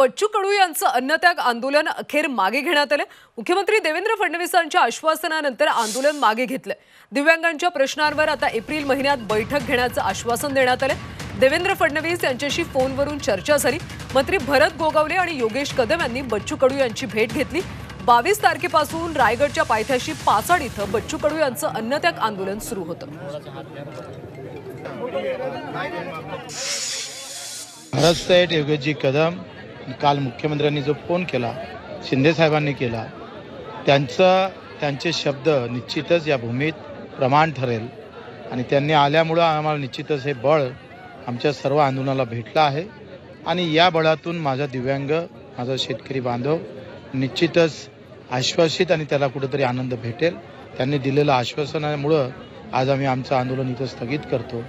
बच्चू कडू यांचं अन्नत्याग आंदोलन अखेर मागे घेण्यात आले। मुख्यमंत्री देवेंद्र फडणवीसांच्या आश्वासनानंतर आंदोलन मागे घेतले। दिव्यांगांच्या प्रश्नांवर आता एप्रिल महिन्यात बैठक घेण्याचं आश्वासन देण्यात आले। देवेंद्र फडणवीस यांच्याशी फोनवरून चर्चा झाली। मंत्री भरत गोगावले आणि योगेश कदम यांनी बच्चू कडू यांची भेट घेतली। 22 तारखेपासून रायगडच्या पायथ्याशी पाचाड इथं बच्चू कडू यांचं अन्नत्याग आंदोलन सुरू होतं। भरत सेठ, योगेशजी कदम, काल मुख्यमंत्र्यांनी जो फोन केला, शिंदे साहेबांनी केला, त्यांचे शब्द निश्चितच या भूमीत प्रमाण ठरेल आणि त्यांनी आल्यामुळं आम्हाला निश्चितच हे बळ आमच्या सर्व आंदोलनाला भेटलं आहे आणि या बळातून माझा दिव्यांग, माझा शेतकरी बांधव निश्चितच आश्वासित आणि त्याला कुठेतरी आनंद भेटेल। त्यांनी दिलेलं आश्वासनामुळं आज आम्ही आमचं आंदोलन इथं स्थगित करतो।